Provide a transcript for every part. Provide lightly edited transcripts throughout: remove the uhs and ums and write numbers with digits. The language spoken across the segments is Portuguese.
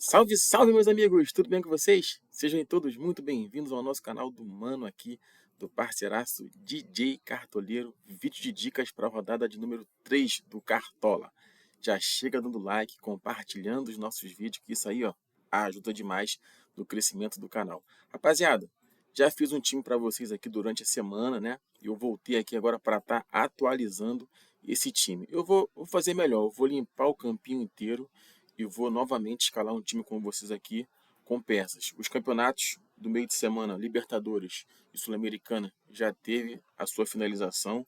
Salve, salve, meus amigos! Tudo bem com vocês? Sejam todos muito bem-vindos ao nosso canal do Mano aqui, do parceiraço DJ Cartoleiro. Vídeo de dicas para a rodada de número 3 do Cartola. Já chega dando like, compartilhando os nossos vídeos, que isso aí, ó, ajuda demais no crescimento do canal. Rapaziada, já fiz um time para vocês aqui durante a semana, né? E eu voltei aqui agora para estar atualizando esse time. Eu vou fazer melhor, eu vou limpar o campinho inteiro e vou novamente escalar um time com vocês aqui com peças. Os campeonatos do meio de semana, Libertadores e Sul-Americana, já teve a sua finalização,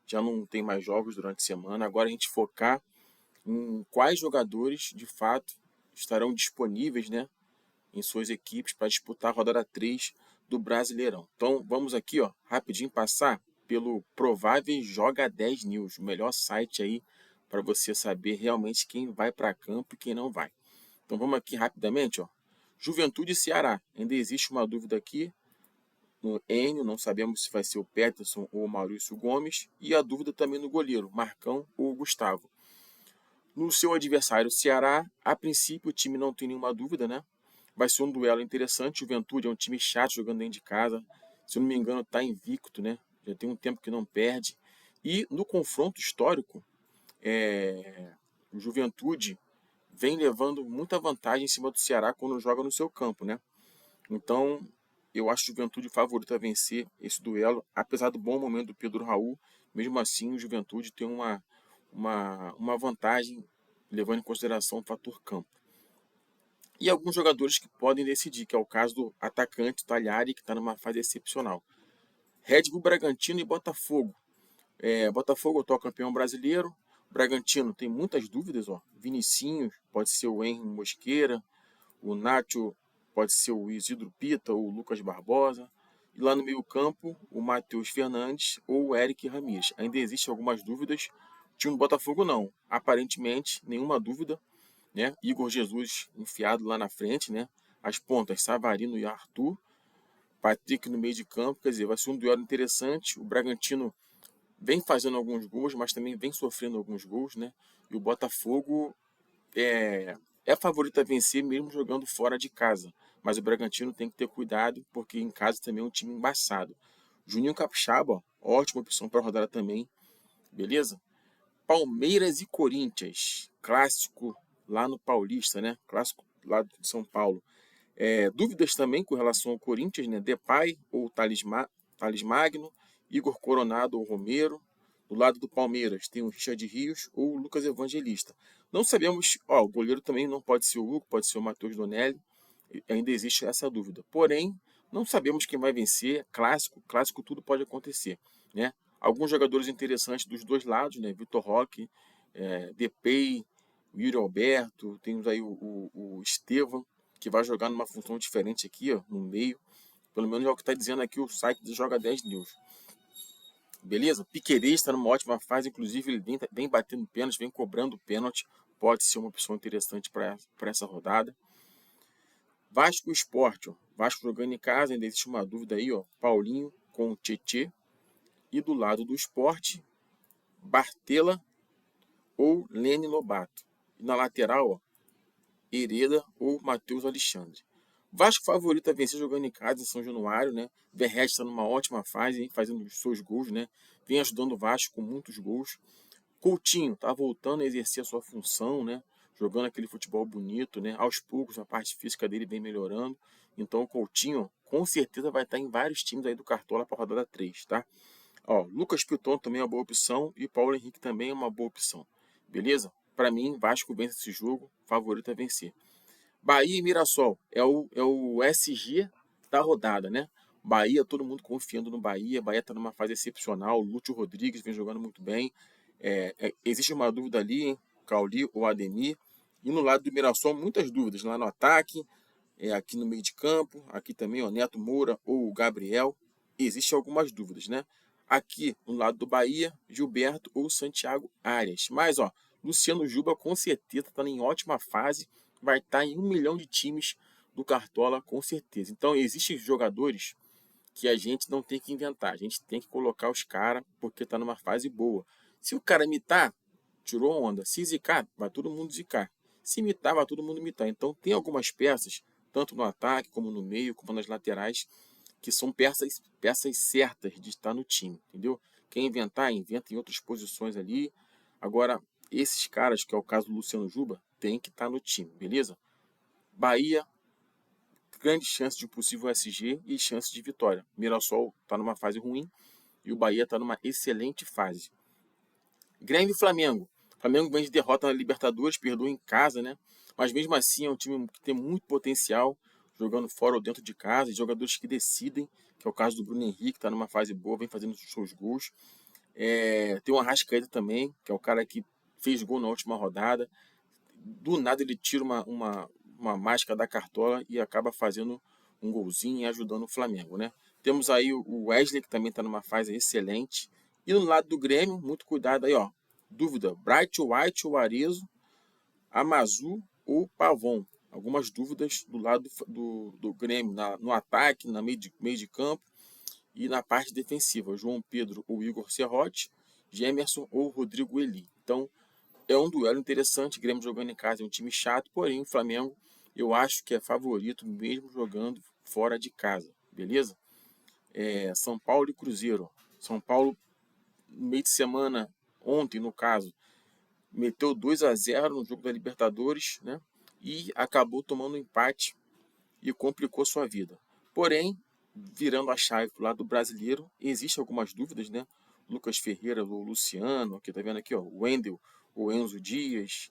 já não tem mais jogos durante a semana. Agora a gente focar em quais jogadores de fato estarão disponíveis, né, em suas equipes para disputar a rodada 3 do Brasileirão. Então vamos aqui, ó, rapidinho passar pelo Prováveis Joga 10 News, o melhor site aí para você saber realmente quem vai para campo e quem não vai. Então vamos aqui rapidamente, ó. Juventude e Ceará. Ainda existe uma dúvida aqui no Enio, não sabemos se vai ser o Peterson ou o Maurício Gomes, e a dúvida também no goleiro, Marcão ou Gustavo. No seu adversário, Ceará, a princípio o time não tem nenhuma dúvida, né? Vai ser um duelo interessante. Juventude é um time chato jogando dentro de casa. Se eu não me engano, está invicto, né? Já tem um tempo que não perde. E no confronto histórico, o Juventude vem levando muita vantagem em cima do Ceará quando joga no seu campo, né? Então, eu acho o Juventude favorito a vencer esse duelo, apesar do bom momento do Pedro Raul. Mesmo assim, o Juventude tem uma vantagem, levando em consideração o fator campo. E alguns jogadores que podem decidir, que é o caso do atacante Talhari, que está numa fase excepcional. Red Bull Bragantino e Botafogo. Botafogo é o atual campeão brasileiro. Bragantino tem muitas dúvidas, ó. Vinicinhos, pode ser o Henry Mosqueira. O Nacho pode ser o Isidro Pita ou o Lucas Barbosa. E lá no meio campo, o Matheus Fernandes ou o Eric Ramírez. Ainda existem algumas dúvidas. O time do Botafogo não. Aparentemente, nenhuma dúvida, né? Igor Jesus enfiado lá na frente, né? As pontas, Savarino e Arthur. Patrick no meio de campo, quer dizer, vai ser um duelo interessante. O Bragantino vem fazendo alguns gols, mas também vem sofrendo alguns gols, né? E o Botafogo é favorito a vencer mesmo jogando fora de casa. Mas o Bragantino tem que ter cuidado, porque em casa também é um time embaçado. Juninho Capixaba, ó, ótima opção para rodar também, beleza? Palmeiras e Corinthians, clássico lá no Paulista, né? Clássico lá de São Paulo. Dúvidas também com relação ao Corinthians, né? Depay ou Thales Magno, Igor Coronado ou Romero. Do lado do Palmeiras tem o Richard Rios ou o Lucas Evangelista. Não sabemos, ó, o goleiro também não pode ser o Hugo, pode ser o Matheus Donelli. Ainda existe essa dúvida. Porém, não sabemos quem vai vencer. Clássico tudo pode acontecer, né? Alguns jogadores interessantes dos dois lados, né? Vitor Roque, Depay, o Yuri Alberto, temos aí o Estevam, que vai jogar numa função diferente aqui, ó, no meio. Pelo menos é o que está dizendo aqui o site do Joga 10 News. Beleza? Piquerez está numa ótima fase, inclusive ele vem batendo pênalti, vem cobrando pênalti. Pode ser uma opção interessante para essa rodada. Vasco e Sport, ó. Vasco jogando em casa, ainda existe uma dúvida aí, ó. Paulinho com o Tietê. E do lado do Sport, Bartela ou Lene Lobato. E na lateral, ó, Hereda ou Matheus Alexandre. Vasco favorito a vencer jogando em casa em São Januário, né? Verret está numa ótima fase, hein? Fazendo os seus gols, né? Vem ajudando o Vasco com muitos gols. Coutinho está voltando a exercer a sua função, né? Jogando aquele futebol bonito, né? Aos poucos a parte física dele vem melhorando. Então o Coutinho com certeza vai estar em vários times aí do Cartola para a rodada 3, tá? Ó, Lucas Piton também é uma boa opção e Paulo Henrique também é uma boa opção. Beleza? Para mim, Vasco vence esse jogo, favorito a vencer. Bahia e Mirassol é o SG da rodada, né? Bahia, todo mundo confiando no Bahia. Bahia está numa fase excepcional. O Lúcio Rodrigues vem jogando muito bem. Existe uma dúvida ali, hein? Cauli ou Ademir. E no lado do Mirassol, muitas dúvidas. Lá no ataque, aqui no meio de campo, aqui também, ó, Neto Moura ou o Gabriel. Existem algumas dúvidas, né? Aqui no lado do Bahia, Gilberto ou Santiago Arias. Mas, ó, Luciano Juba com certeza está em ótima fase, vai estar em 1 milhão de times do Cartola com certeza. Então, existem jogadores que a gente não tem que inventar, a gente tem que colocar os caras porque está numa fase boa. Se o cara imitar, tirou onda. Se zicar, vai todo mundo zicar. Se imitar, vai todo mundo imitar. Então tem algumas peças, tanto no ataque, como no meio, como nas laterais, que são peças certas de estar no time, entendeu? Quem inventar, inventa em outras posições ali. Agora, esses caras, que é o caso do Luciano Juba, tem que estar no time, beleza? Bahia, grande chance de um possível SG e chance de vitória. Mirassol está numa fase ruim e o Bahia está numa excelente fase. Grêmio e Flamengo. Flamengo vem de derrota na Libertadores, perdoou em casa, né? Mas mesmo assim é um time que tem muito potencial, jogando fora ou dentro de casa, e jogadores que decidem, que é o caso do Bruno Henrique, que está numa fase boa, vem fazendo os seus gols. Tem o Arrascaeta também, que é o cara que fez gol na última rodada. Do nada ele tira uma máscara da cartola e acaba fazendo um golzinho e ajudando o Flamengo, né? Temos aí o Wesley, que também está numa fase excelente. E no lado do Grêmio, muito cuidado aí, ó. Dúvida: Bright White ou Arezo, Amazu ou Pavon. Algumas dúvidas do lado do Grêmio, no ataque, no meio de campo e na parte defensiva. João Pedro ou Igor Serrote, Gemerson ou Rodrigo Eli. Então, é um duelo interessante. O Grêmio jogando em casa é um time chato, porém o Flamengo eu acho que é favorito mesmo jogando fora de casa, beleza? São Paulo e Cruzeiro. São Paulo, no meio de semana, ontem no caso, meteu 2-0 no jogo da Libertadores, né? E acabou tomando um empate e complicou sua vida. Porém, virando a chave para o lado brasileiro, existem algumas dúvidas, né? Lucas Ferreira, o Luciano, aqui tá vendo aqui, ó, o Wendel, o Enzo Dias,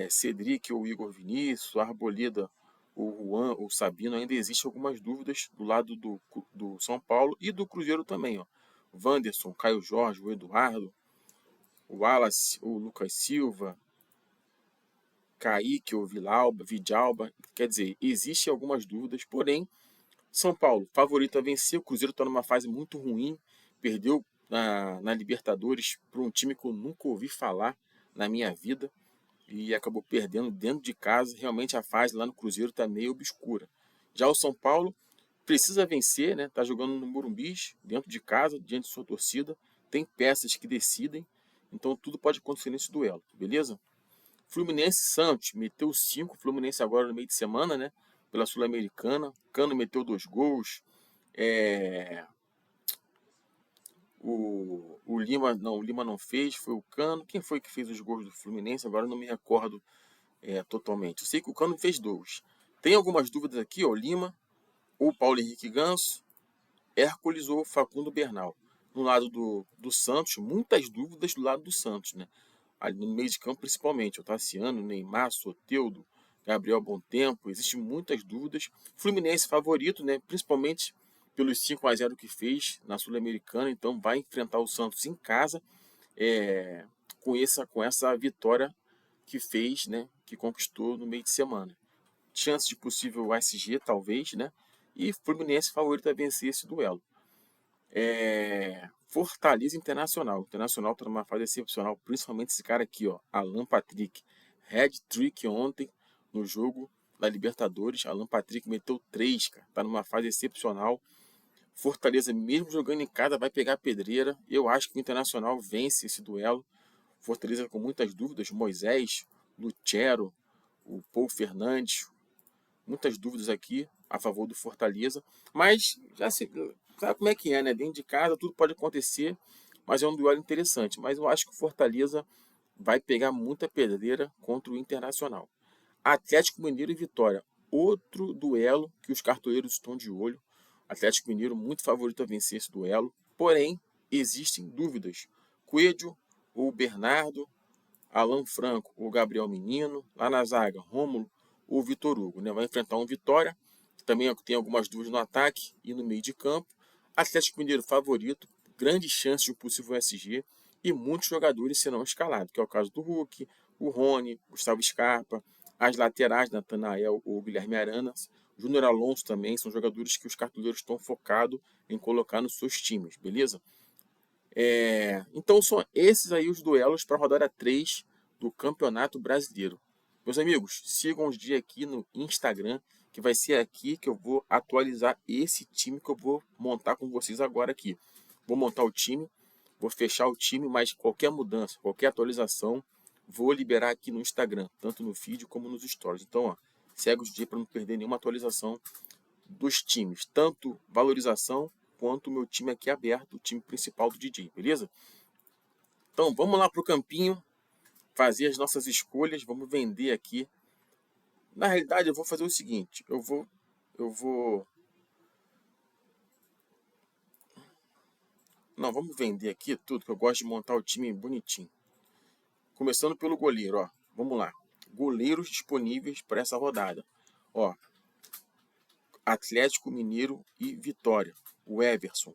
Cedric ou Igor Vinícius, Arboleda, o Juan ou Sabino. Ainda existem algumas dúvidas do lado do São Paulo e do Cruzeiro também, ó. Wanderson, Caio Jorge, o Eduardo, o Wallace, o Lucas Silva, Kaique ou Vidalba. Quer dizer, existem algumas dúvidas, porém, São Paulo, favorito a vencer. O Cruzeiro está numa fase muito ruim, perdeu na Libertadores para um time que eu nunca ouvi falar na minha vida e acabou perdendo dentro de casa. Realmente a fase lá no Cruzeiro está meio obscura. Já o São Paulo precisa vencer, né? Está jogando no Morumbi, dentro de casa, diante de sua torcida. Tem peças que decidem, então tudo pode acontecer nesse duelo, beleza? Fluminense e Santos, meteu 5, Fluminense agora no meio de semana, né? Pela Sul-Americana. Cano meteu 2 gols. O Lima não fez, foi o Cano. Quem foi que fez os gols do Fluminense? Agora eu não me recordo totalmente. Eu sei que o Cano fez 2. Tem algumas dúvidas aqui, ó. Lima, ou Paulo Henrique Ganso, Hércules ou Facundo Bernal. No lado do Santos, muitas dúvidas do lado do Santos, né? Ali no meio de campo, principalmente. O Tassiano, Neymar, Soteldo, Gabriel Bontempo. Existem muitas dúvidas. Fluminense favorito, né? Principalmente pelos 5-0 que fez na Sul-Americana. Então vai enfrentar o Santos em casa com essa vitória que fez, né? Que conquistou no meio de semana. Chance de possível SG, talvez, né? E Fluminense favorito a vencer esse duelo. Fortaleza Internacional. O Internacional está numa fase excepcional, principalmente esse cara aqui, ó, Alan Patrick. Hat-trick ontem no jogo da Libertadores. Alan Patrick meteu 3, cara. Tá numa fase excepcional. Fortaleza, mesmo jogando em casa, vai pegar a pedreira. Eu acho que o Internacional vence esse duelo. Fortaleza com muitas dúvidas. Moisés, Lucero, o Paul Fernandes. Muitas dúvidas aqui a favor do Fortaleza. Mas já sabe como é que é, né? Dentro de casa tudo pode acontecer. Mas é um duelo interessante. Mas eu acho que o Fortaleza vai pegar muita pedreira contra o Internacional. Atlético Mineiro e Vitória. Outro duelo que os cartoleiros estão de olho. Atlético Mineiro muito favorito a vencer esse duelo. Porém, existem dúvidas. Coelho ou Bernardo, Alan Franco ou Gabriel Menino. Lá na zaga, Rômulo ou Vitor Hugo. Né? Vai enfrentar um Vitória, que também tem algumas dúvidas no ataque e no meio de campo. Atlético Mineiro favorito, grande chance de um possível SG e muitos jogadores serão escalados, que é o caso do Hulk, o Rony, Gustavo Scarpa, as laterais, Natanael ou Guilherme Aranas, Júnior Alonso também, são jogadores que os cartoleiros estão focados em colocar nos seus times, beleza? Então são esses aí os duelos para a rodada 3 do Campeonato Brasileiro. Meus amigos, sigam os dias aqui no Instagram, que vai ser aqui que eu vou atualizar esse time que eu vou montar com vocês agora aqui. Vou montar o time, vou fechar o time, mas qualquer mudança, qualquer atualização, vou liberar aqui no Instagram, tanto no feed como nos stories. Então, ó, segue o DJ para não perder nenhuma atualização dos times, tanto valorização quanto o meu time aqui aberto, o time principal do DJ, beleza? Então, vamos lá para o campinho, fazer as nossas escolhas, vamos vender aqui. Na realidade, eu vou fazer o seguinte, eu vou... Não, vamos vender aqui tudo, que eu gosto de montar o time bonitinho. Começando pelo goleiro, ó. Vamos lá. Goleiros disponíveis para essa rodada. Ó, Atlético Mineiro e Vitória. O Everson,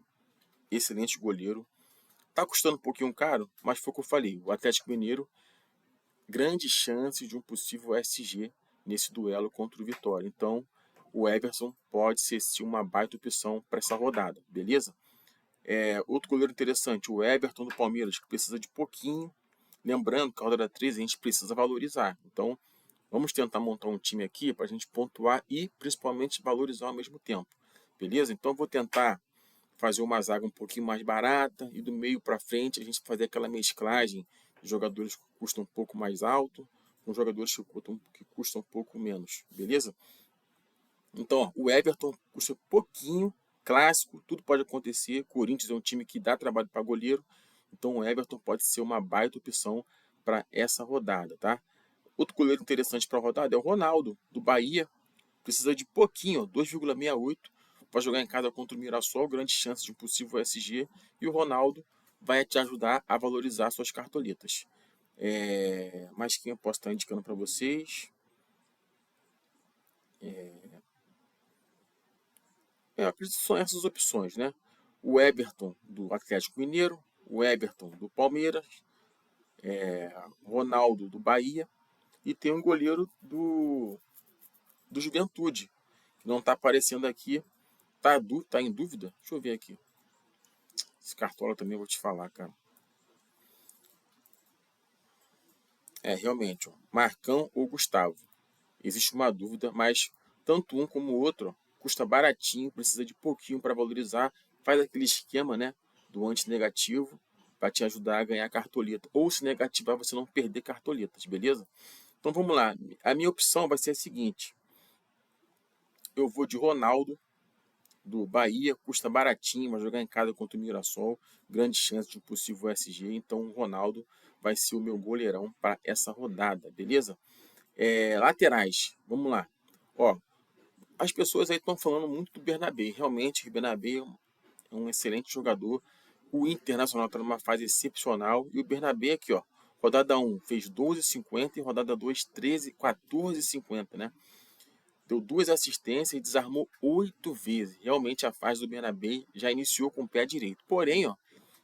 excelente goleiro. Tá custando um pouquinho caro, mas foi o que eu falei. O Atlético Mineiro, grande chance de um possível SG nesse duelo contra o Vitória. Então, o Everson pode ser sim uma baita opção para essa rodada, beleza? Outro goleiro interessante, o Everton do Palmeiras, que precisa de pouquinho. Lembrando que a rodada 13 a gente precisa valorizar. Então, vamos tentar montar um time aqui para a gente pontuar e principalmente valorizar ao mesmo tempo. Beleza? Então, eu vou tentar fazer uma zaga um pouquinho mais barata e do meio para frente a gente fazer aquela mesclagem de jogadores que custam um pouco mais alto com jogadores que custam um pouco menos. Beleza? Então, ó, o Everton custa pouquinho, clássico, tudo pode acontecer. Corinthians é um time que dá trabalho para goleiro, então o Everton pode ser uma baita opção para essa rodada, tá? Outro goleiro interessante para a rodada é o Ronaldo, do Bahia. Precisa de pouquinho, 2,68 para jogar em casa contra o Mirassol, grande chance de um possível SG. E o Ronaldo vai te ajudar a valorizar suas cartoletas. Mas quem eu posso estar indicando para vocês? Eu acredito que são essas opções, né? O Everton do Atlético Mineiro, o Everton do Palmeiras, Ronaldo do Bahia e tem um goleiro do Juventude, que não está aparecendo aqui. Tá em dúvida? Deixa eu ver aqui. Esse cartola também eu vou te falar, cara. Realmente, ó, Marcão ou Gustavo. Existe uma dúvida, mas tanto um como o outro ó, custa baratinho, precisa de pouquinho para valorizar. Faz aquele esquema, né, do antinegativo para te ajudar a ganhar cartoleta. Ou se negativar, você não perder cartoletas, beleza? Então vamos lá. A minha opção vai ser a seguinte. Eu vou de Ronaldo, do Bahia, custa baratinho, vai jogar em casa contra o Mirassol, grande chance de um possível SG, então o Ronaldo vai ser o meu goleirão para essa rodada, beleza? Laterais, vamos lá. Ó, as pessoas aí estão falando muito do Bernabé, realmente o Bernabé é um excelente jogador, o Internacional está numa fase excepcional, e o Bernabé aqui, ó, rodada 1 fez 12,50 e rodada 2, 14,50, né? Deu 2 assistências e desarmou 8 vezes. Realmente a fase do Bernabé já iniciou com o pé direito. Porém, ó,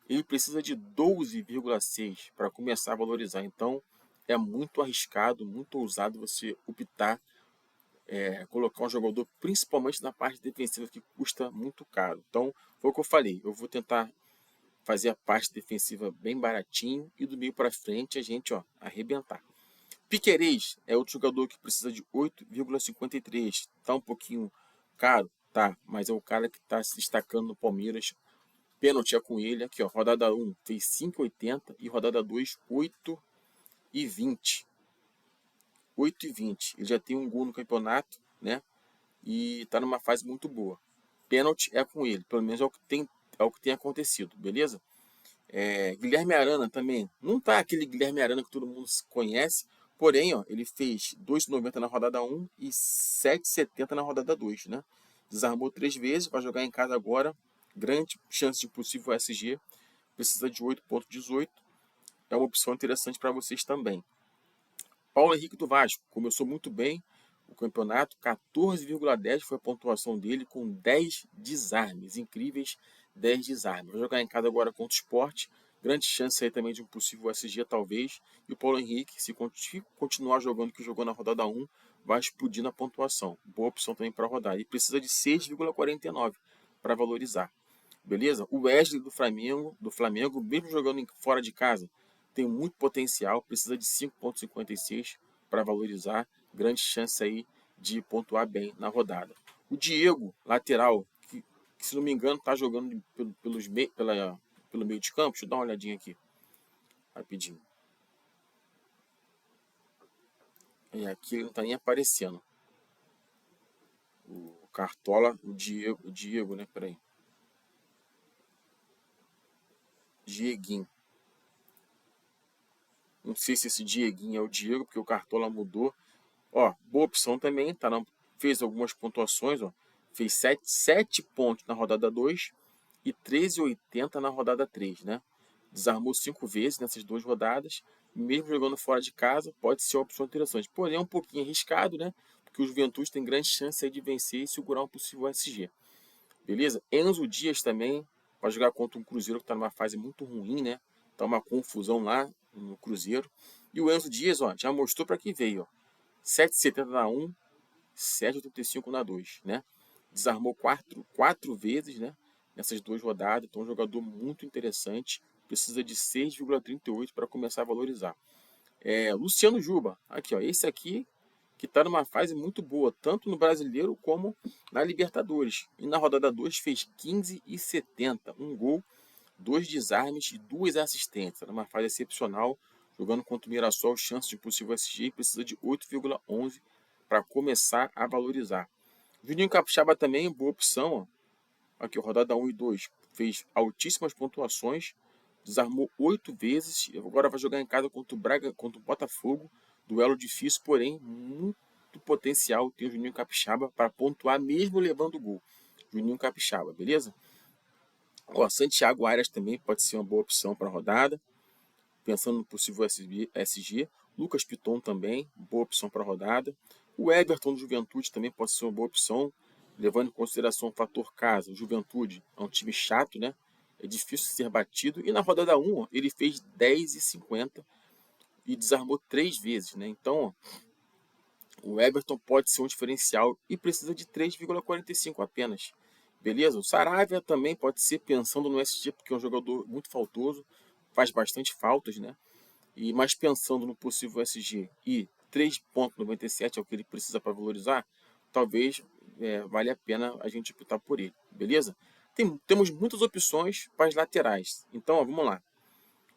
ele precisa de 12,6 para começar a valorizar. Então, é muito arriscado, muito ousado você optar, colocar um jogador, principalmente na parte defensiva, que custa muito caro. Então, foi o que eu falei. Eu vou tentar fazer a parte defensiva bem baratinho e do meio para frente a gente arrebentar. Piquerez é outro jogador que precisa de 8,53. Tá um pouquinho caro, tá, mas é o cara que está se destacando no Palmeiras. Pênalti é com ele. Aqui, ó, rodada 1 fez 5,80 e rodada 2, 8,20. 8,20. Ele já tem um gol no campeonato, né? E tá numa fase muito boa. Pênalti é com ele, pelo menos é o que tem acontecido, beleza? Guilherme Arana também. Não tá aquele Guilherme Arana que todo mundo conhece. Porém, ó, ele fez 2,90 na rodada 1 e 7,70 na rodada 2, né? Desarmou 3 vezes, vai jogar em casa agora. Grande chance de possível SG. Precisa de 8,18. É uma opção interessante para vocês também. Paulo Henrique do Vasco. Começou muito bem o campeonato. 14,10 foi a pontuação dele com 10 desarmes. Incríveis 10 desarmes. Vai jogar em casa agora contra o Sport. Grande chance aí também de um possível SG, talvez. E o Paulo Henrique, se continuar jogando o que jogou na rodada 1, vai explodir na pontuação. Boa opção também para rodar. E precisa de 6,49 para valorizar. Beleza? O Wesley do Flamengo, mesmo jogando fora de casa, tem muito potencial. Precisa de 5,56 para valorizar. Grande chance aí de pontuar bem na rodada. O Diego, lateral, que se não me engano está jogando pelo meio de campo. Deixa eu dar uma olhadinha aqui, rapidinho. E aqui ele não tá nem aparecendo. O Cartola, o Diego, né? Peraí. Dieguinho. Não sei se esse Dieguinho é o Diego, porque o Cartola mudou. Ó, boa opção também, tá? Fez algumas pontuações, ó. Fez 7 pontos na rodada 2 e 13,80 na rodada 3, né? Desarmou 5 vezes nessas 2 rodadas. Mesmo jogando fora de casa, pode ser uma opção interessante. Porém, é um pouquinho arriscado, né? Porque o Juventude tem grande chance aí de vencer e segurar um possível SG. Beleza? Enzo Dias também vai jogar contra um Cruzeiro que está numa fase muito ruim, né? Tá uma confusão lá no Cruzeiro. E o Enzo Dias, ó, já mostrou para que veio, ó. 7,70 na 1, 7,85 na 2, né? Desarmou quatro vezes, né? Nessas 2 rodadas. Então, um jogador muito interessante. Precisa de 6,38 para começar a valorizar. Luciano Juba, aqui, ó. Esse aqui que está numa fase muito boa, tanto no Brasileiro como na Libertadores. E na rodada 2 fez 15,70, um gol, 2 desarmes e 2 assistências. Numa fase excepcional, jogando contra o Mirassol, chance de possível SG e precisa de 8,11 para começar a valorizar. Juninho Capixaba também, boa opção. Ó. Aqui, rodada 1 e 2, fez altíssimas pontuações, desarmou 8 vezes, e agora vai jogar em casa contra o Braga, contra o Botafogo. Duelo difícil, porém muito potencial tem o Juninho Capixaba para pontuar mesmo levando o gol. Juninho Capixaba, beleza? Ó, Santiago Arias também pode ser uma boa opção para a rodada, pensando no possível SG. Lucas Piton também, boa opção para a rodada. O Everton do Juventude também pode ser uma boa opção, levando em consideração o fator casa. O Juventude é um time chato, né? É difícil ser batido. E na rodada 1, ó, ele fez 10,50 e desarmou 3 vezes, né? Então, ó, o Everton pode ser um diferencial e precisa de 3,45 apenas. Beleza? O Saravia também pode ser, pensando no SG, porque é um jogador muito faltoso, faz bastante faltas, né? Mas pensando no possível SG e 3,97 é o que ele precisa para valorizar, talvez valha a pena a gente optar por ele. Beleza? Temos muitas opções para as laterais. Então, ó, vamos lá.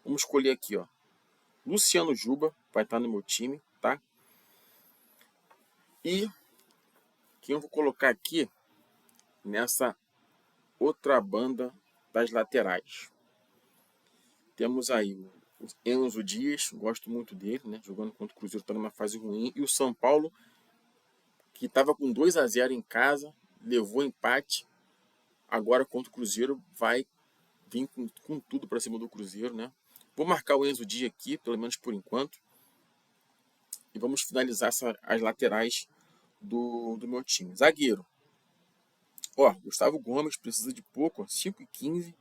Vamos escolher aqui, ó. Luciano Juba vai estar no meu time, tá? E quem eu vou colocar aqui nessa outra banda das laterais. Temos aí o Enzo Dias, gosto muito dele, né? Jogando contra o Cruzeiro, está numa fase ruim. E o São Paulo, que estava com 2-0 em casa, levou empate. Agora contra o Cruzeiro vai vir com tudo para cima do Cruzeiro, né? Vou marcar o Enzo Dias aqui, pelo menos por enquanto. E vamos finalizar as laterais do meu time. Zagueiro. Ó, Gustavo Gomes precisa de pouco, 5,15.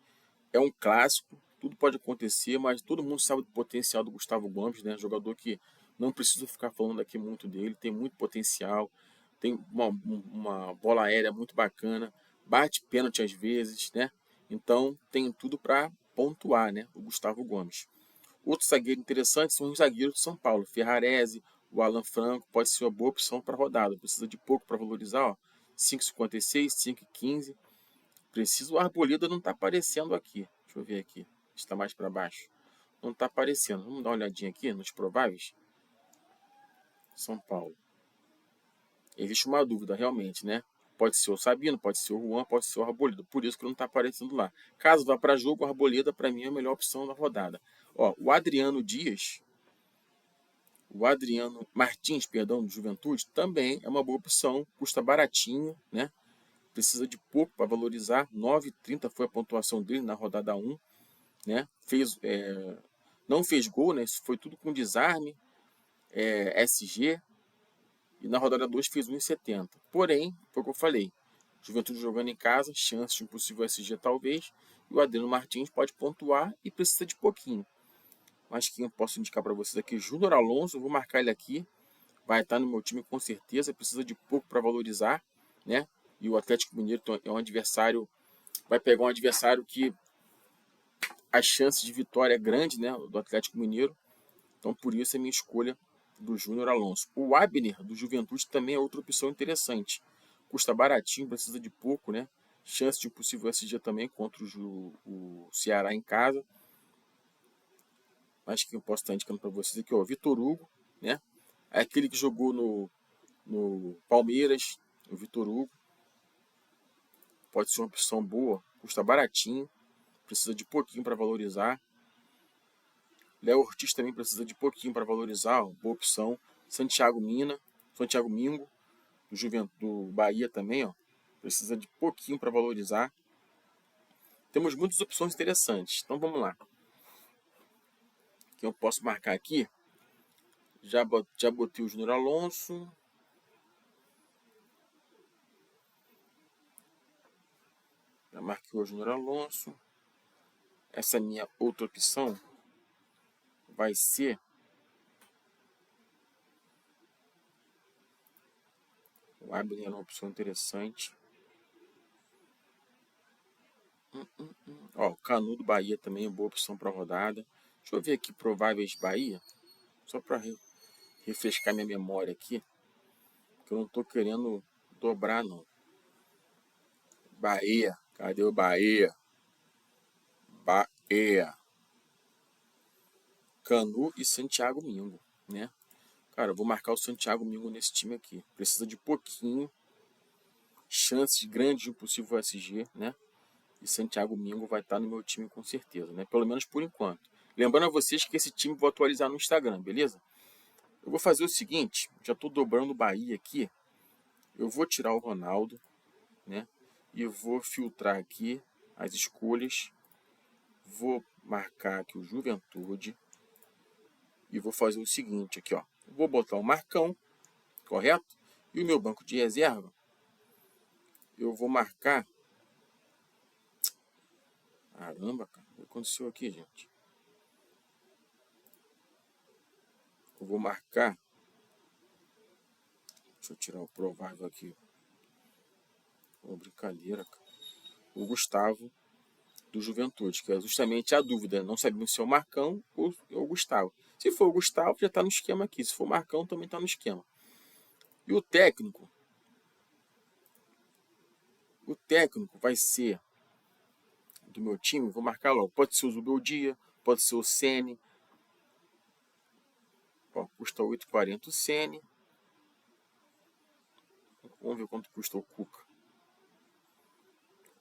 É um clássico, tudo pode acontecer, mas todo mundo sabe do potencial do Gustavo Gomes, né? Jogador que não preciso ficar falando aqui muito dele, tem muito potencial, tem uma bola aérea muito bacana, bate pênalti às vezes, né? Então tem tudo para pontuar, né? O Gustavo Gomes. Outro zagueiro interessante são os zagueiros de São Paulo, Ferrarese, o Alan Franco, pode ser uma boa opção para a rodada, precisa de pouco para valorizar, ó, 5,56, 5,15. Preciso, o Arboleda não está aparecendo aqui. Deixa eu ver aqui. Está mais para baixo. Não está aparecendo. Vamos dar uma olhadinha aqui nos prováveis. São Paulo. Existe uma dúvida, realmente, né? Pode ser o Sabino, pode ser o Juan, pode ser o Arboleda. Por isso que não está aparecendo lá. Caso vá para jogo, o Arboleda, para mim, é a melhor opção da rodada. Ó, o Adriano Martins, perdão, do Juventude, também é uma boa opção. Custa baratinho, né? Precisa de pouco para valorizar. 9,30 foi a pontuação dele na rodada 1. Né? Não fez gol, né? Isso foi tudo com desarme, SG, e na rodada 2 fez 1,70. Porém, foi o que eu falei, Juventude jogando em casa, chance de um possível SG talvez, e o Adriano Martins pode pontuar e precisa de pouquinho. Mas quem eu posso indicar para vocês aqui, Júnior Alonso, vou marcar ele aqui, vai estar no meu time com certeza, precisa de pouco para valorizar, né? E o Atlético Mineiro é um adversário, vai pegar um adversário que a chance de vitória é grande, né, do Atlético Mineiro. Então, por isso, é minha escolha do Júnior Alonso. O Abner, do Juventude, também é outra opção interessante. Custa baratinho, precisa de pouco, né? Chance de um possível SG também contra o Ceará em casa. Mas que eu posso estar indicando para vocês aqui, ó, Vitor Hugo, né? É aquele que jogou no Palmeiras, o Vitor Hugo. Pode ser uma opção boa, custa baratinho, precisa de pouquinho para valorizar. Léo Ortiz também precisa de pouquinho para valorizar, boa opção. Santiago Mingo, do Bahia também, ó, precisa de pouquinho para valorizar. Temos muitas opções interessantes, então vamos lá. Que eu posso marcar aqui, já botei o Júnior Alonso. Já marquei o Júnior Alonso. Essa minha outra opção vai ser o Abner, é uma opção interessante. Ó, o Canu do Bahia também é boa opção para rodada. Deixa eu ver aqui prováveis Bahia, só para refrescar minha memória aqui, que eu não estou querendo dobrar não. Bahia, cadê o Bahia? Bahia. Canu e Santiago Mingo, né? Cara, eu vou marcar o Santiago Mingo nesse time aqui. Precisa de pouquinho, chances grandes de um possível SG, né? E Santiago Mingo vai estar no meu time com certeza, né? Pelo menos por enquanto. Lembrando a vocês que esse time eu vou atualizar no Instagram, beleza? Eu vou fazer o seguinte, já estou dobrando o Bahia aqui. Eu vou tirar o Ronaldo, né? E vou filtrar aqui as escolhas. Vou marcar aqui o Juventude. E vou fazer o seguinte aqui, ó. Vou botar o Marcão, correto? E o meu banco de reserva, eu vou marcar... Caramba, cara. O que aconteceu aqui, gente? Eu vou marcar... Deixa eu tirar o provável aqui. Oh, brincadeira, cara. O Gustavo do Juventude, que é justamente a dúvida. Não sabemos se é o Marcão ou o Gustavo. Se for o Gustavo, já está no esquema aqui. Se for o Marcão, também está no esquema. E o técnico vai ser do meu time, vou marcar logo. Pode ser o Zubeldia, pode ser o Sene. Ó, custa 8,40 o Sene. Vamos ver quanto custa o Cuca.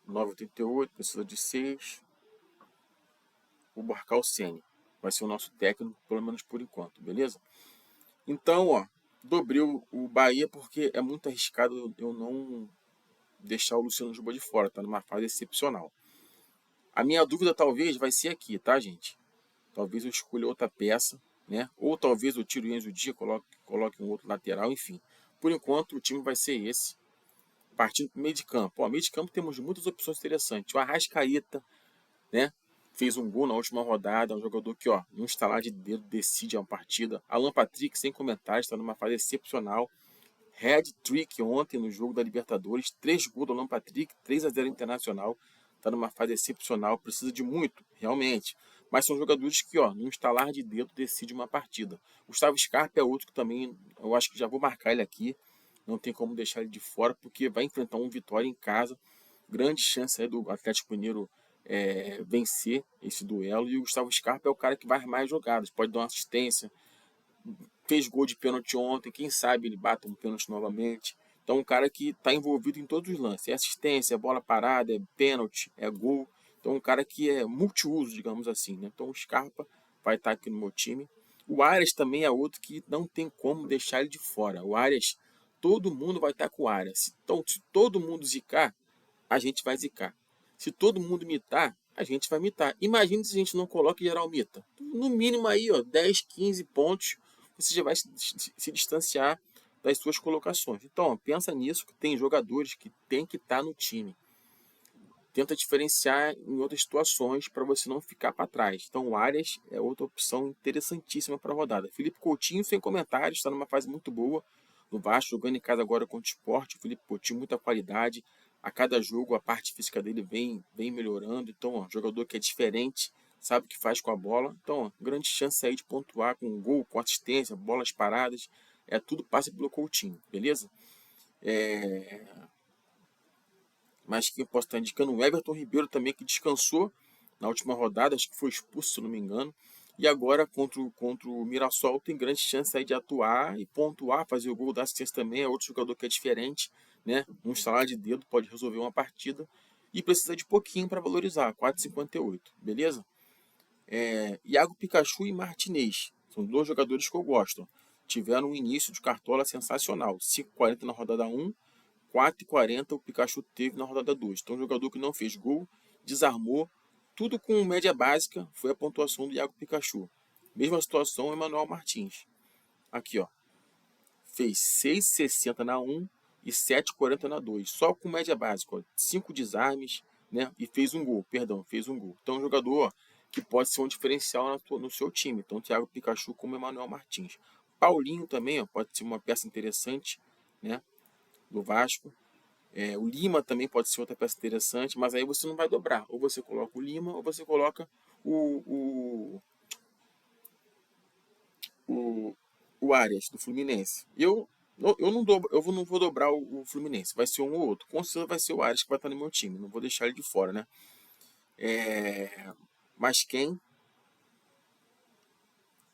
9,88, precisa de 6. Vou marcar o Sene. Vai ser o nosso técnico, pelo menos por enquanto, beleza? Então, ó, dobrei o Bahia porque é muito arriscado eu não deixar o Luciano Juba de fora, tá numa fase excepcional. A minha dúvida talvez vai ser aqui, tá, gente? Talvez eu escolha outra peça, né? Ou talvez eu tire o Enzo Dia, coloque um outro lateral, enfim. Por enquanto, o time vai ser esse. Partindo para o meio de campo. Ó, meio de campo temos muitas opções interessantes. O Arrascaeta, né? Fez um gol na última rodada. É um jogador que, ó, num estalar de dedo, decide uma partida. Alan Patrick, sem comentários, está numa fase excepcional. Hat-trick ontem no jogo da Libertadores. 3 gols do Alan Patrick, 3-0 Internacional. Está numa fase excepcional. Precisa de muito, realmente. Mas são jogadores que, ó, num estalar de dedo, decide uma partida. Gustavo Scarpa é outro que também, eu acho que já vou marcar ele aqui. Não tem como deixar ele de fora, porque vai enfrentar um Vitória em casa. Grande chance aí do Atlético Mineiro vencer esse duelo. E o Gustavo Scarpa é o cara que vai armar as jogadas. Pode dar uma assistência. Fez gol de pênalti ontem. Quem sabe ele bata um pênalti novamente. Então, um cara que está envolvido em todos os lances. É assistência, é bola parada, é pênalti, é gol. Então, um cara que é multiuso, digamos assim, né? Então, o Scarpa vai estar aqui no meu time. O Arias também é outro que não tem como deixar ele de fora. O Arias, todo mundo vai estar com o Arias. Então, se todo mundo zicar, a gente vai zicar. Se todo mundo mitar, a gente vai mitar. Imagina se a gente não coloca geral mita. No mínimo aí, ó, 10, 15 pontos, você já vai se distanciar das suas colocações. Então, ó, pensa nisso, que tem jogadores que tem que estar no time. Tenta diferenciar em outras situações para você não ficar para trás. Então, o Arias é outra opção interessantíssima para a rodada. Felipe Coutinho, sem comentários, está numa fase muito boa no Vasco, jogando em casa agora contra o Sport. O Felipe Coutinho, muita qualidade. A cada jogo, a parte física dele vem melhorando. Então, ó, jogador que é diferente, sabe o que faz com a bola. Então, ó, grande chance aí de pontuar com gol, com assistência, bolas paradas. Tudo passa pelo Coutinho, beleza? Mas que eu posso estar indicando o Everton Ribeiro também, que descansou na última rodada, acho que foi expulso, se não me engano. E agora, contra o Mirassol, tem grande chance aí de atuar e pontuar, fazer o gol, dar assistência também. É outro jogador que é diferente, né? Um estalar de dedo pode resolver uma partida. E precisa de pouquinho para valorizar, 4,58, beleza? Iago Pikachu e Martinez, são dois jogadores que eu gosto. Tiveram um início de cartola sensacional, 5,40 na rodada 1, 4,40 o Pikachu teve na rodada 2. Então, um jogador que não fez gol, desarmou, tudo com média básica, foi a pontuação do Iago Pikachu. Mesma situação, Emmanuel Martins. Aqui, ó, fez 6,60 na 1 e 7,40 na 2. Só com média básica, 5 desarmes, né? E fez um gol, fez um gol. Então, um jogador ó, que pode ser um diferencial no seu time. Então, Thiago Pikachu como Emmanuel Martins. Paulinho também ó, pode ser uma peça interessante, né? Do Vasco. O Lima também pode ser outra peça interessante, mas aí você não vai dobrar. Ou você coloca o Lima, ou você coloca o, o Arias, do Fluminense. Eu não vou dobrar o Fluminense, vai ser um ou outro. Com certeza vai ser o Arias que vai estar no meu time, não vou deixar ele de fora, né? Mas quem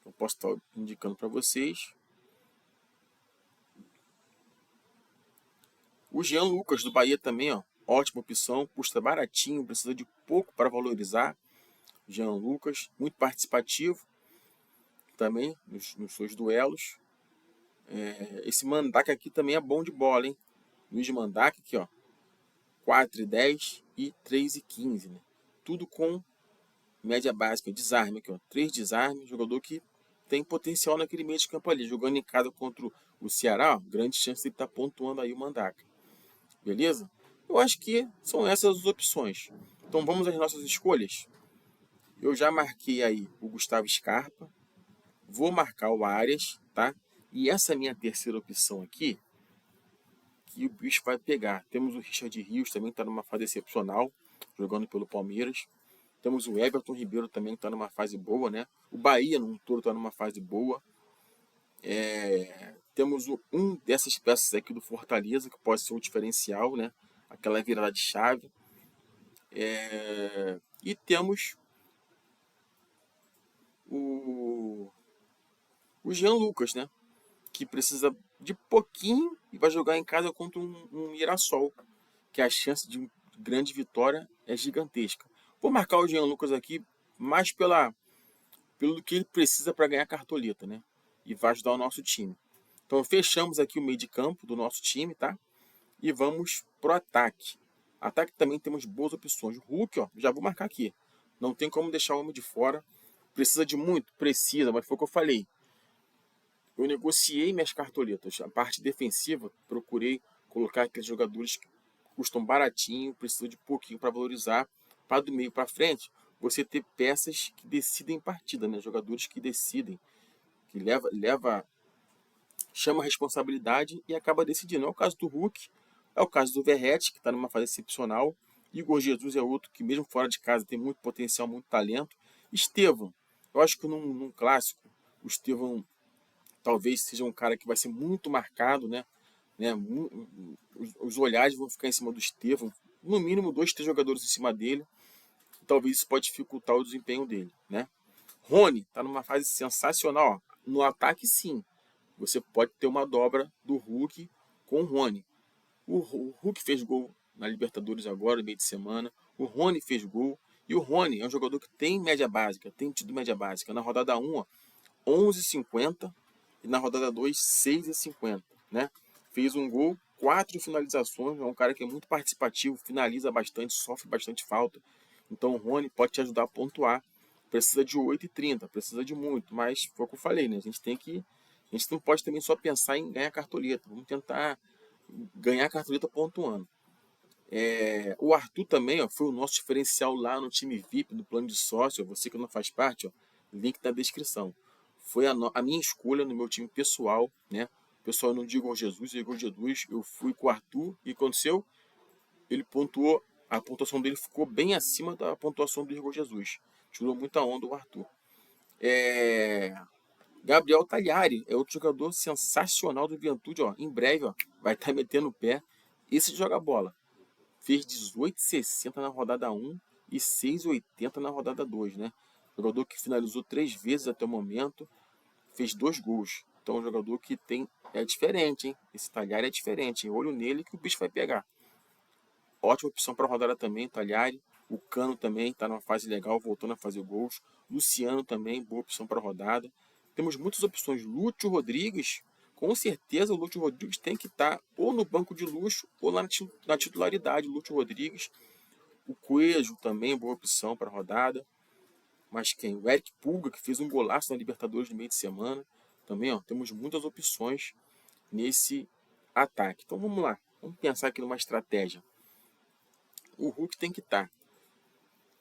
eu posso estar indicando para vocês? O Jean Lucas, do Bahia também, ó, ótima opção, custa baratinho, precisa de pouco para valorizar. Jean Lucas, muito participativo também nos seus duelos. Esse Mandaca aqui também é bom de bola, hein? Luiz Mandaca aqui, ó, 4,10 e 3,15, né? Tudo com média básica, desarme aqui, ó. 3 desarmes, jogador que tem potencial naquele meio de campo ali. Jogando em casa contra o Ceará, ó, grande chance de estar pontuando aí o Mandaca. Beleza? Eu acho que são essas as opções. Então vamos às nossas escolhas. Eu já marquei aí o Gustavo Scarpa. Vou marcar o Arias, tá? E essa minha terceira opção aqui, que o bicho vai pegar. Temos o Richard Rios também, que está numa fase excepcional, jogando pelo Palmeiras. Temos o Everton Ribeiro também, que está numa fase boa, né? O Bahia, num todo, está numa fase boa. Temos um dessas peças aqui do Fortaleza, que pode ser um diferencial, né? Aquela virada de chave. E temos o, o Jean Lucas, né? Que precisa de pouquinho e vai jogar em casa contra um Mirassol, que a chance de grande vitória é gigantesca. Vou marcar o Jean Lucas aqui mais pelo que ele precisa para ganhar a cartoleta, né? E vai ajudar o nosso time. Então fechamos aqui o meio de campo do nosso time, tá? E vamos pro ataque. Ataque também temos boas opções. O Hulk, ó, já vou marcar aqui. Não tem como deixar o homem de fora. Precisa de muito? Precisa, mas foi o que eu falei. Eu negociei minhas cartoletas. A parte defensiva, procurei colocar aqueles jogadores que custam baratinho, precisam de pouquinho para valorizar. Para do meio para frente, você ter peças que decidem partida, né? Jogadores que decidem, que chama a responsabilidade e acaba decidindo. É o caso do Hulk, é o caso do Verratti, que está numa fase excepcional. Igor Jesus é outro que, mesmo fora de casa, tem muito potencial, muito talento. Estevão, eu acho que num clássico, o Estevão talvez seja um cara que vai ser muito marcado, né? Os olhares vão ficar em cima do Estevão, no mínimo 2, 3 jogadores em cima dele. Talvez isso pode dificultar o desempenho dele, né? Rony está numa fase sensacional. Ó. No ataque, sim. Você pode ter uma dobra do Hulk com o Rony. O Hulk fez gol na Libertadores agora, no meio de semana. O Rony fez gol. E o Rony é um jogador que tem média básica, tem tido média básica. Na rodada 1, ó, 11,50 e na rodada 2, 6,50, né? Fez um gol, 4 finalizações, é um cara que é muito participativo, finaliza bastante, sofre bastante falta. Então o Rony pode te ajudar a pontuar. Precisa de 8,30, precisa de muito, mas foi o que eu falei, né? A gente não pode também só pensar em ganhar cartoleta. Vamos tentar ganhar cartoleta pontuando. O Arthur também ó, foi o nosso diferencial lá no time VIP, do plano de sócio. Você que não faz parte, ó, link na descrição. Foi a minha escolha no meu time pessoal, né? Pessoal, eu não digo Igor Jesus, eu fui com o Arthur e aconteceu, ele pontuou, a pontuação dele ficou bem acima da pontuação do Igor Jesus. Tirou muita onda o Arthur. Gabriel Tagliari é outro jogador sensacional do Juventude, ó. Em breve, ó, vai estar metendo o pé. Esse joga bola. Fez 18,60 na rodada 1 e 6,80 na rodada 2, né? Jogador que finalizou 3 vezes até o momento, fez 2 gols. Então é um jogador que é diferente, hein? Esse Talhari é diferente, hein? Olho nele que o bicho vai pegar. Ótima opção para a rodada também, Talhari. O Cano também está numa fase legal, voltando a fazer gols. Luciano também, boa opção para a rodada. Temos muitas opções. Lúcio Rodrigues, com certeza o Lúcio Rodrigues tem que estar ou no banco de luxo ou lá na titularidade. Lúcio Rodrigues. O Coelho também, boa opção para a rodada. Mas quem? O Eric Pulga, que fez um golaço na Libertadores no meio de semana. Também, ó, temos muitas opções nesse ataque. Então vamos lá, vamos pensar aqui numa estratégia. O Hulk tem que estar.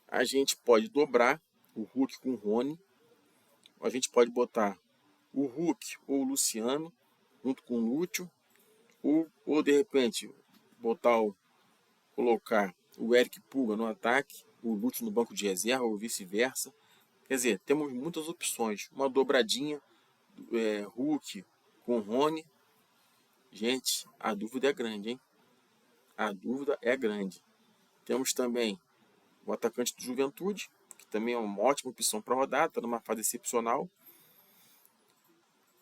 A gente pode dobrar o Hulk com o Rony. A gente pode botar o Hulk ou o Luciano junto com o Lúcio. Ou de repente, colocar o Eric Pulga no ataque, o Lúcio no banco de reserva ou vice-versa. Quer dizer, temos muitas opções. Uma dobradinha, Hulk com Rony. Gente, a dúvida é grande, hein? A dúvida é grande. Temos também o atacante do Juventude, que também é uma ótima opção para rodar, está numa fase excepcional.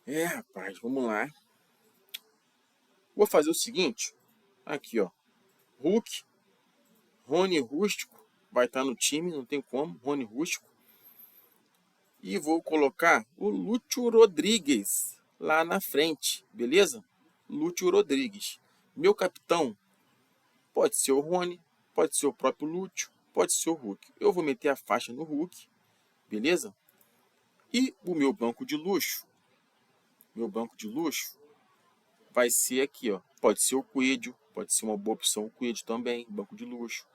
Rapaz, vamos lá. Vou fazer o seguinte. Aqui, ó. Hulk, Rony Rústico, vai estar no time, não tem como. Rony Rústico. E vou colocar o Lúcio Rodrigues lá na frente, beleza? Lúcio Rodrigues. Meu capitão pode ser o Rony, pode ser o próprio Lúcio, pode ser o Hulk. Eu vou meter a faixa no Hulk, beleza? E o meu banco de luxo vai ser aqui, ó. Pode ser o Coelho, pode ser uma boa opção o Coelho também, banco de luxo.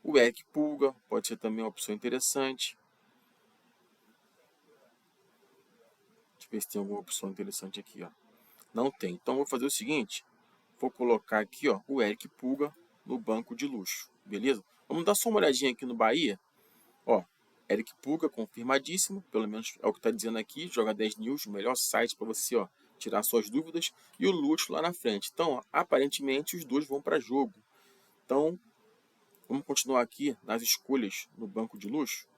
O Eric Pulga pode ser também uma opção interessante. Deixa eu ver se tem alguma opção interessante aqui, ó. Não tem. Então vou fazer o seguinte, vou colocar aqui, ó, o Eric Pulga no banco de luxo, beleza? Vamos dar só uma olhadinha aqui no Bahia. Ó, Eric Pulga confirmadíssimo, pelo menos é o que está dizendo aqui, Joga 10 News, o melhor site para você, ó, tirar suas dúvidas, e o Lúcio lá na frente. Então, ó, aparentemente os dois vão para jogo. Então, vamos continuar aqui nas escolhas no banco de luxo.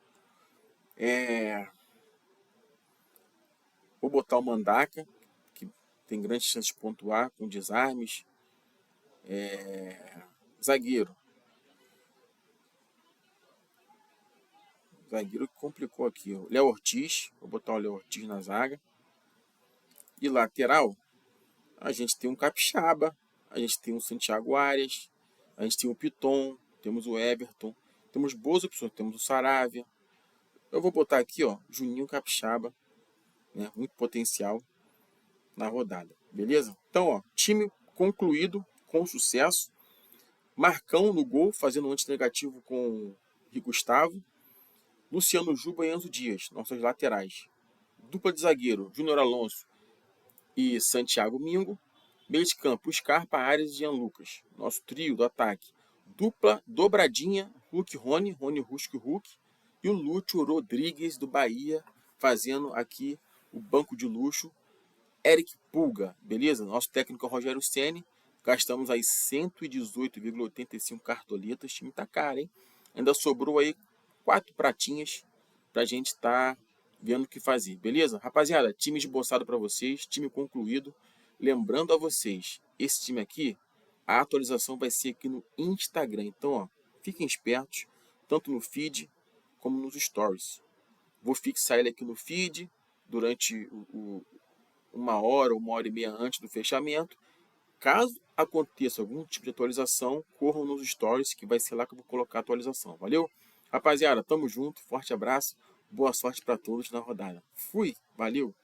Vou botar o Mandaka, que tem grandes chances de pontuar com desarmes. Zagueiro que complicou aqui. O Léo Ortiz, vou botar o Léo Ortiz na zaga. E lateral, a gente tem um Capixaba, a gente tem um Santiago Arias, a gente tem o Piton, temos o Everton, temos boas opções, temos o Saravia. Eu vou botar aqui, ó, Juninho Capixaba, né, muito potencial na rodada, beleza? Então, ó, time concluído com sucesso. Marcão no gol, fazendo um antinegativo com o Gustavo. Luciano Juba e Enzo Dias, nossas laterais. Dupla de zagueiro, Júnior Alonso e Santiago Mingo. Meio de campo, Scarpa, Arias e Jean Lucas. Nosso trio do ataque. Dupla, dobradinha, Hulk, Rony Rústico e Hulk. E o Lúcio Rodrigues do Bahia, fazendo aqui o banco de luxo. Eric Pulga, beleza? Nosso técnico é o Rogério Ceni. Gastamos aí 118,85 cartoletas. O time tá caro, hein? Ainda sobrou aí 4 pratinhas pra gente estar vendo o que fazer, beleza? Rapaziada, time esboçado para vocês, time concluído. Lembrando a vocês, esse time aqui, a atualização vai ser aqui no Instagram. Então, ó, fiquem espertos, tanto no feed como nos stories. Vou fixar ele aqui no feed durante 1 hora e meia antes do fechamento. Caso aconteça algum tipo de atualização, corram nos stories, que vai ser lá que eu vou colocar a atualização. Valeu? Rapaziada, tamo junto, forte abraço, boa sorte para todos na rodada. Fui, valeu!